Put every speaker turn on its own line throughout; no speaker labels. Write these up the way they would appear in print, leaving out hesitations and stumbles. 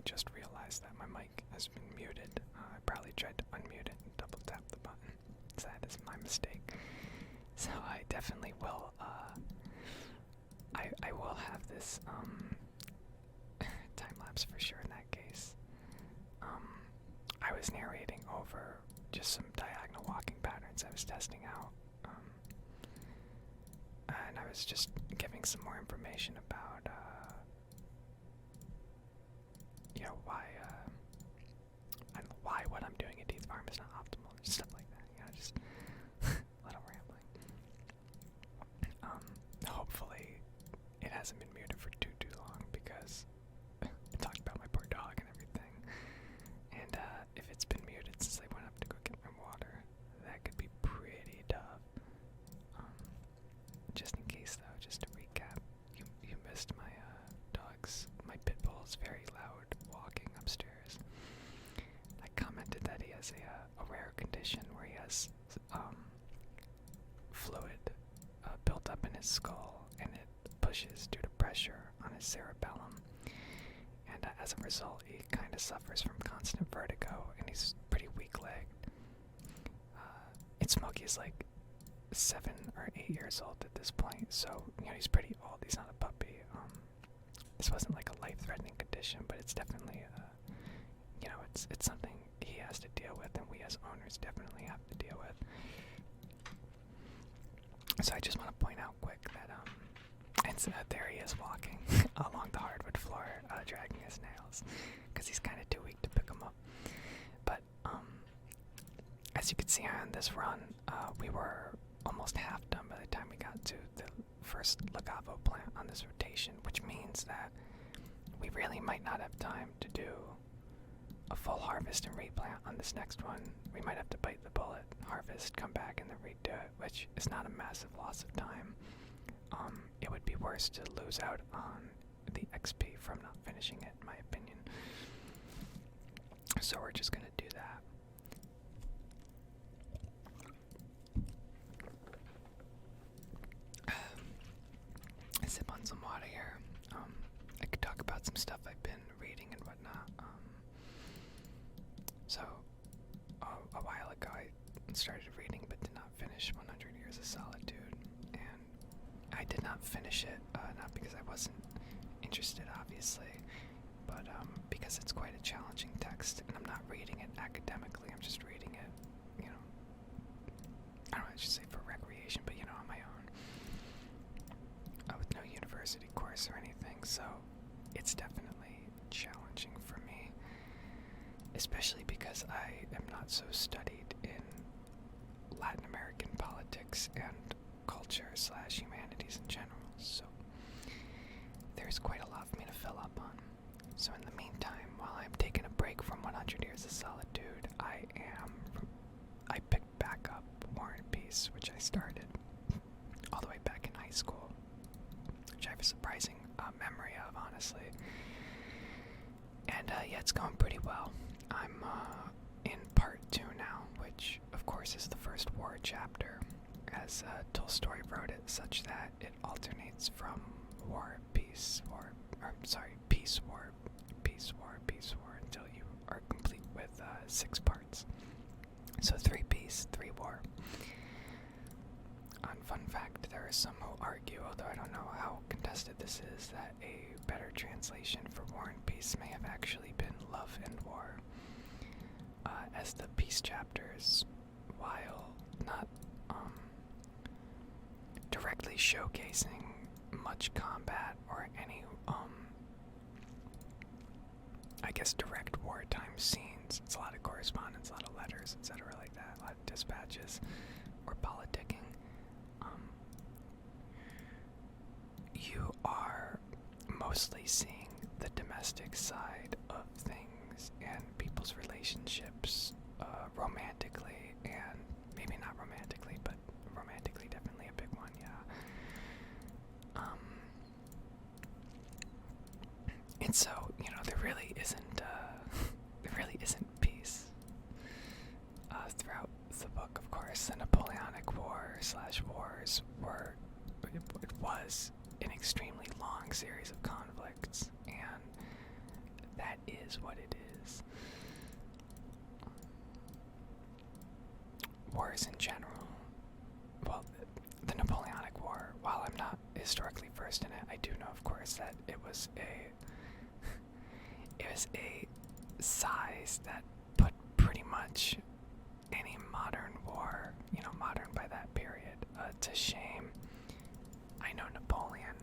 just realized that my mic has been muted. I probably tried to unmute it and double tap the button. So that is my mistake. So I definitely will, I will have this, time lapse for sure in that case. I was narrating over just some diagonal walking patterns I was testing out. And I was just giving some more information about, you know, why what I'm doing at Tithe Farm is not optimal, just stuff like that, you know, just a little rambling. Hopefully it hasn't been muted for too long because I talked about my poor dog and everything. And if it's been muted since I went up to go get my water, that could be pretty tough. Just in case though, just to recap, you missed my my pit bull's very loud walking upstairs. I commented that he has a rare condition where he has fluid built up in his skull, and it pushes due to pressure on his cerebellum. And as a result, he kind of suffers from constant vertigo, and he's pretty weak-legged. And Smokey is like 7 or 8 years old at this point, so you know he's pretty old. He's not a puppy. This wasn't like a life-threatening condition, but it's definitely, you know, it's something he has to deal with, and we as owners definitely have to deal with. So I just want to point out quick that there he is walking along the hardwood floor, dragging his nails, because he's kind of too weak to pick them up. But as you can see on this run, we were almost half done by the time we got to the first Legavo plant on this rotation, which means that we really might not have time to do a full harvest and replant on this next one. We might have to bite the bullet, harvest, come back, and then redo it, which is not a massive loss of time. It would be worse to lose out on the XP from not finishing it, in my opinion. So we're just gonna do that. Sip on some water here. I could talk about some stuff I've been reading and whatnot. So, a while ago I started reading but did not finish 100 Years of Solitude. And I did not finish it, not because I wasn't interested, obviously, but because it's quite a challenging text, and I'm not reading it academically. I'm just reading it, you know, I don't know, I should say for recreation, but you know, on my own. With no university course or anything, so it's definitely challenging for me, especially because I am not so studied in Latin American politics and culture / humanities in general, so there's quite a lot for me to fill up on. So in the meantime, while I'm taking a break from 100 Years of Solitude, I picked back up War and Peace, which I started all the way back in high school, which I have a surprising memory of, honestly. And yeah, it's going pretty well. I'm in part 2 now, which of course is the first war chapter, as Tolstoy wrote it, such that it alternates from war, peace, war, or sorry, peace, war, peace, war, peace, war, until you are complete with 6 parts. So 3 peace, 3 war. Fun fact, there are some who argue, although I don't know how contested this is, that a better translation for War and Peace may have actually been Love and War, as the peace chapters, while not directly showcasing much combat or any, I guess, direct wartime scenes. It's a lot of correspondence, a lot of letters, etc. like that, a lot of dispatches or politicking. You are mostly seeing the domestic side of things and people's relationships, romantically, and maybe not romantically, but romantically definitely a big one, yeah. And so, you know, there really isn't peace throughout the book, of course. The Napoleonic War / wars it was an extremely long series of conflicts, and That is what it is. Wars in general. Well, the Napoleonic War, while I'm not historically versed in it, I do know, of course, that it was a size that put pretty much any modern war, modern by that period, to shame. I know Napoleon,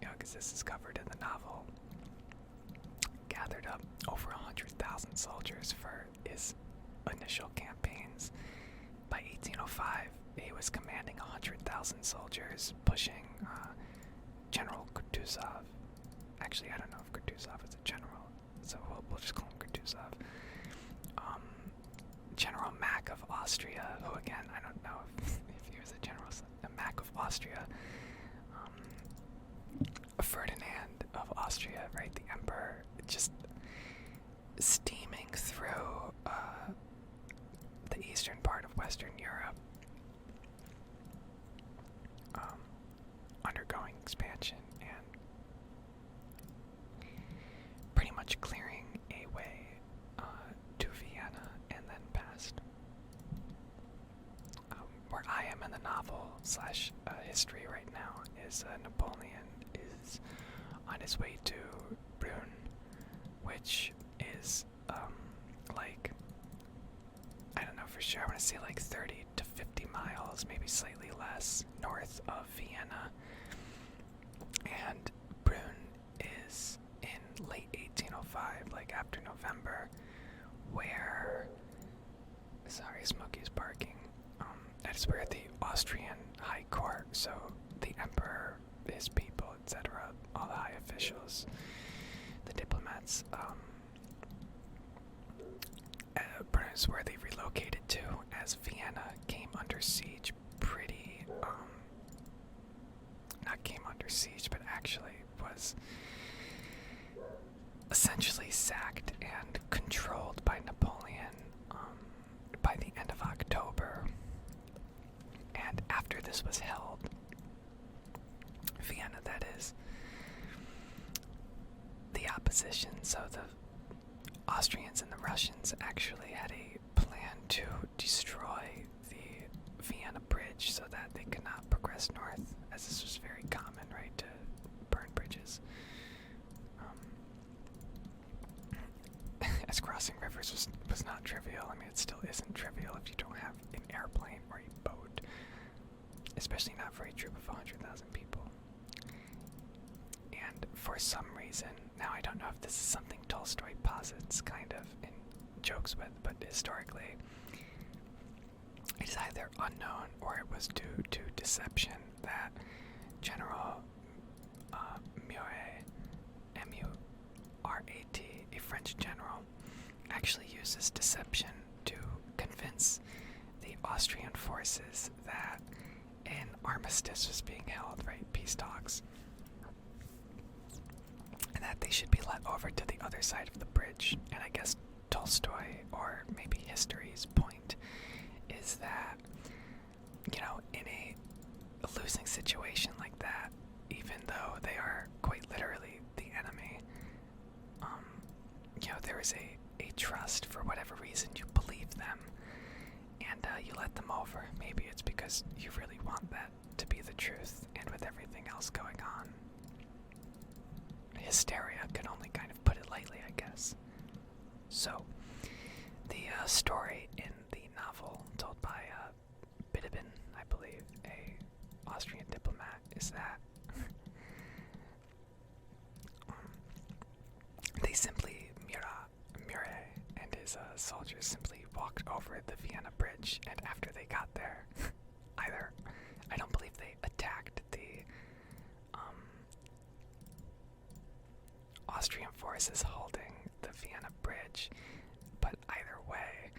because this is covered in the novel, gathered up over 100,000 soldiers for his initial campaigns. By 1805, he was commanding 100,000 soldiers, pushing General Kutuzov. Actually, I don't know if Kutuzov is a general, so we'll just call him Kutuzov. General Mack of Austria, who again, I don't know if he was a general, Mack of Austria. Ferdinand of Austria, right, the emperor, just steaming through the eastern part of Western Europe, undergoing expansion and pretty much clearing a way to Vienna and then past. Where I am in the novel / history right now is Napoleon is on his way to Brünn, which is like, I don't know for sure, I want to say like 30 to 50 miles, maybe slightly less, north of Vienna. And Brünn is in late 1805, like after November, where, sorry, Smokey's barking. That is where the Austrian high court, so the emperor, his people, etc., all the high officials, the diplomats, Brünn is where they relocated to, as Vienna came under siege pretty, not came under siege, but actually was essentially sacked and controlled by Napoleon by the end of October. And after this was held, Vienna, that is, the opposition, so the Austrians and the Russians actually had a plan to destroy the Vienna Bridge so that they could not progress north, as this was very common, right, to burn bridges. As crossing rivers was not trivial. I mean, it still isn't trivial if you don't have an airplane or a boat, especially not for a troop of 100,000 people. And for some reason, now I don't know if this is something Tolstoy posits kind of in jokes with, but historically, it is either unknown or it was due to deception that General Murat, M-U-R-A-T, a French general, actually uses deception to convince the Austrian forces that an armistice was being held, right, peace talks, and that they should be let over to the other side of the bridge. And I guess Tolstoy, or maybe history's point, is that, in a losing situation like that, even though they are quite literally the enemy, there is a trust for whatever reason you believe them, and you let them over. Maybe it's because you really want that to be the truth, and with everything else going on, hysteria could only kind of put it lightly, I guess. So, the story in the novel told by Bitteben, I believe, a Austrian diplomat, is that they simply, Murat and his soldiers simply walked over the Vienna Bridge, and after they got there, I don't believe they attacked the Austrian forces holding the Vienna Bridge, but either way,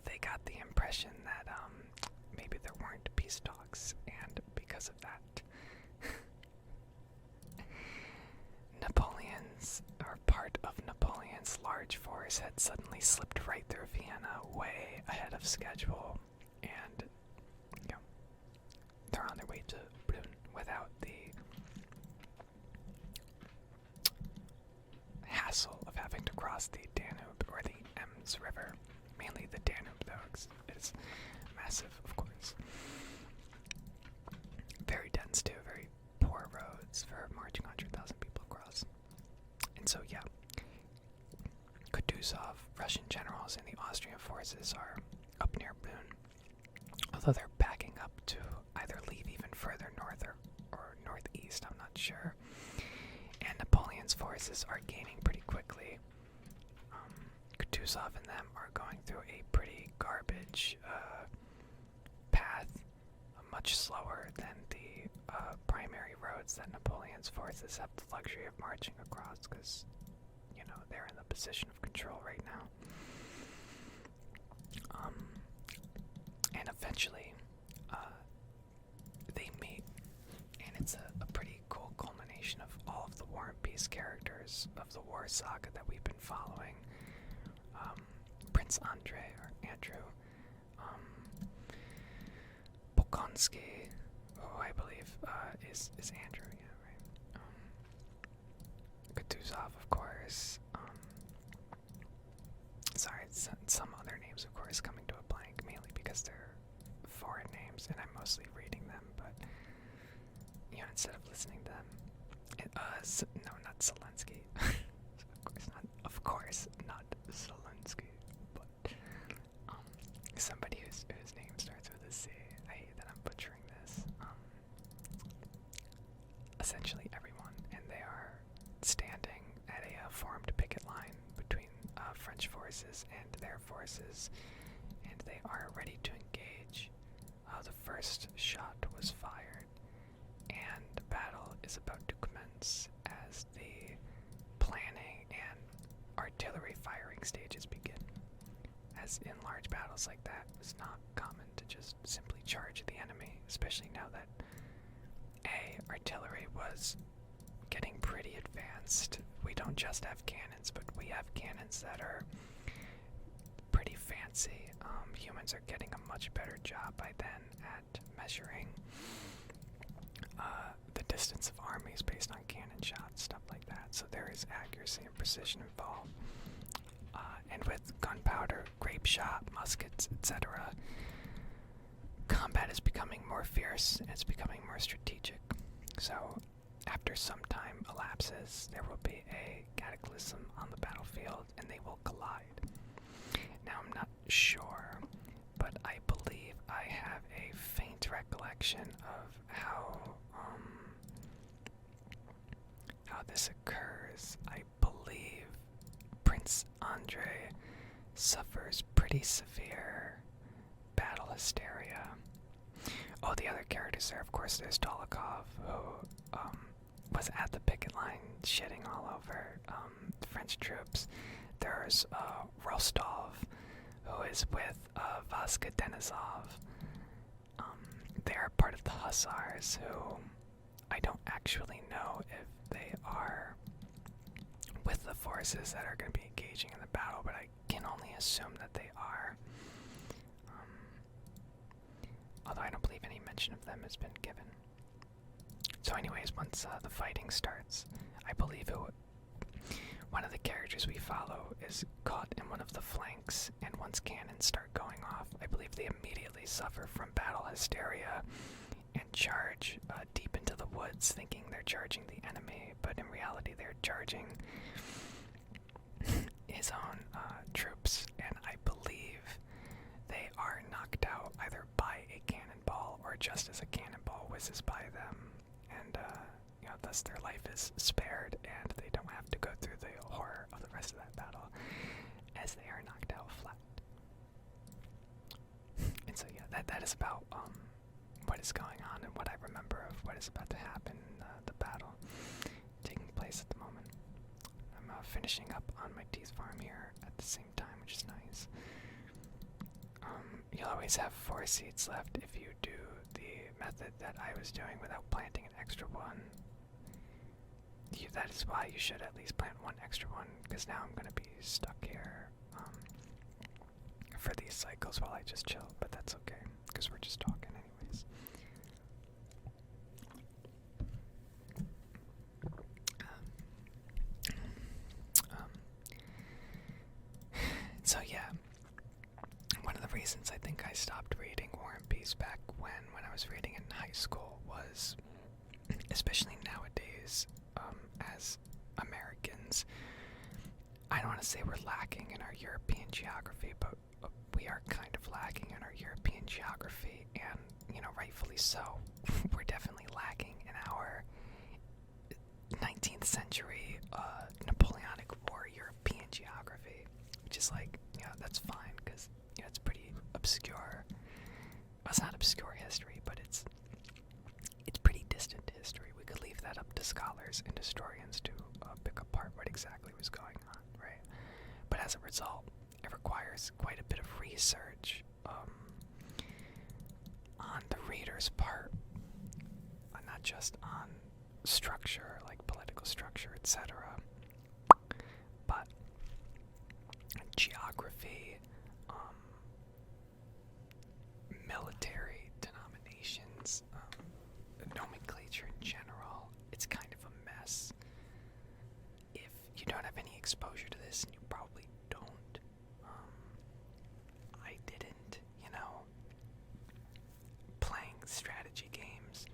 they got the impression that maybe there weren't peace talks, and because of that, part of Napoleon's large force had suddenly slipped right through Vienna way ahead of schedule, and they're on their way to Brünn without the having to cross the Danube or the Ems River. Mainly the Danube, though, 'cause it's massive, of course. Very dense, too. Very poor roads for marching 100,000 people across. And so, yeah, Kutuzov, Russian generals, and the Austrian forces are up near Boone, although they're backing up to either leave even further north or northeast, I'm not sure. And Napoleon's forces are gaining pretty quickly. Kutuzov and them are going through a pretty garbage path, much slower than the primary roads that Napoleon's forces have the luxury of marching across, because, you know, they're in the position of control right now. And eventually, they meet, and it's a pretty cool culmination of all of the War and Peace characters of the war saga that we've been following. Prince Andrei, or Andrew, Bolkonsky, who I believe is Andrew, yeah, right? Kutuzov, of course. Sorry, some other names, of course, coming to a blank, mainly because they're foreign names, and I'm mostly reading them, but, you know, instead of listening to them. No, not Zelensky. Of course not Zelensky, but, somebody whose name starts with a C. I hate that I'm butchering this. Essentially everyone, and they are standing at a formed picket line between French forces and their forces, and they are ready to engage. The first shot was fired, and the battle is about to commence as the planning and artillery firing stages begin. As in large battles like that, it's not common to just simply charge the enemy, especially now that artillery was getting pretty advanced. We don't just have cannons, but we have cannons that are pretty fancy. Humans are getting a much better job by then at measuring the distance of armies based on cannon shots, stuff like that. So there is accuracy and precision involved. And with gunpowder, grape shot, muskets, etc., combat is becoming more fierce and it's becoming more strategic. So after some time elapses, there will be a cataclysm on the battlefield and they will collide. Now, I'm not sure, but I believe I have a faint recollection of how this occurs. I believe Prince Andrei suffers pretty severe battle hysteria. Oh, the other characters there, of course, there's Dolokhov, who was at the picket line shitting all over French troops. There's Rostov, who is with Vaska Denisov. They're part of the Hussars, who I don't actually know if they are with the forces that are going to be engaging in the battle, but I can only assume that they are. Although I don't believe any mention of them has been given. So anyways, once the fighting starts, I believe one of the characters we follow is caught in one of the flanks, and once cannons start going off, I believe they immediately suffer from battle hysteria and charge deep into the woods, thinking they're charging the enemy, but in reality they're charging his own troops, and I believe they are knocked out either by a cannonball or just as a cannonball whizzes by them, and thus their life is spared and they don't have to go through the horror of the rest of that battle as they are knocked out flat. And so yeah, that is about what is going on and what I remember of what is about to happen in the battle taking place at the moment. I'm finishing up on my Tithe Farm here at the same time, which is nice. You'll always have 4 seeds left if you do the method that I was doing without planting an extra one. That is why you should at least plant 1 extra one, because now I'm going to be stuck here for these cycles while I just chill, but that's okay, because we're just talking anyways. stopped reading War and Peace back when I was reading in high school was, especially nowadays, as Americans, I don't want to say we're lacking in our European geography, but we are kind of lacking in our European geography, and, rightfully so. We're definitely lacking in our 19th century Napoleonic War European geography, which is like, that's fine, because, it's pretty obscure. Well, it's not obscure history, but it's pretty distant history. We could leave that up to scholars and historians to pick apart what exactly was going on, right? But as a result, it requires quite a bit of research on the reader's part, not just on structure, like political structure, etc., but geography, military denominations, nomenclature in general. It's kind of a mess. If you don't have any exposure to this, and you probably don't, I didn't, playing strategy games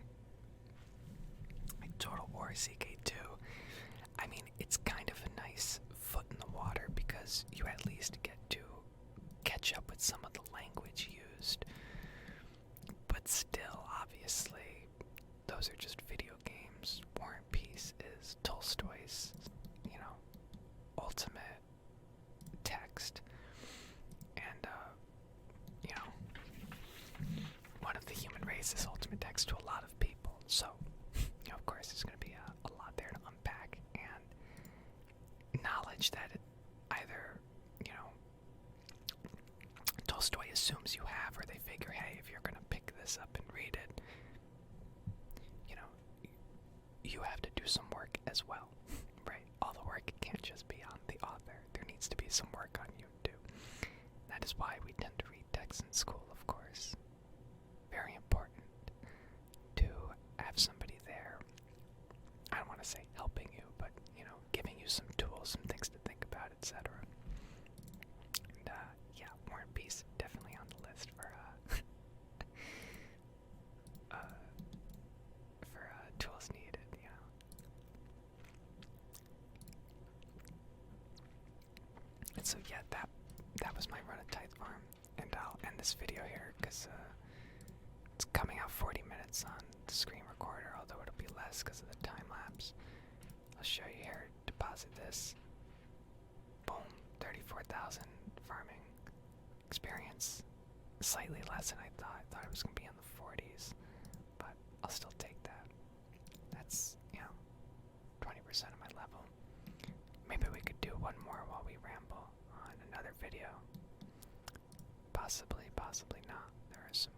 like Total War CK2, I mean, it's kind of a nice foot in the water because you at least get to catch up with some of the language used. But still, obviously, those are just video games. War and Peace is Tolstoy's, ultimate text. And, one of the human race's ultimate text to a lot of people. So, of course, there's going to be a lot there to unpack, and knowledge that either, Tolstoy assumes you have, or they figure, hey, if you're going to pick this up and read it, you have to do some work as well, right? All the work can't just be on the author. There needs to be some work on you, too. That is why we tend to read texts in school, of course. Very important to have somebody there. I don't want to say helping you, but, giving you some tools, some things to think about, etc. And, yeah, War and Peace definitely on the list for, tools needed, And so, yeah, that was my run at Tithe Farm, and I'll end this video here, because, it's coming out 40 minutes on the screen recorder, although it'll be less because of the time lapse. I'll show you here. Deposit this. Boom. 34,000 farming experience. Slightly less than I thought. I thought it was going to be in the 40s, but I'll still take that. That's, 20% of my level. Maybe we could do one more while we ramble on another video. Possibly, possibly not. There are some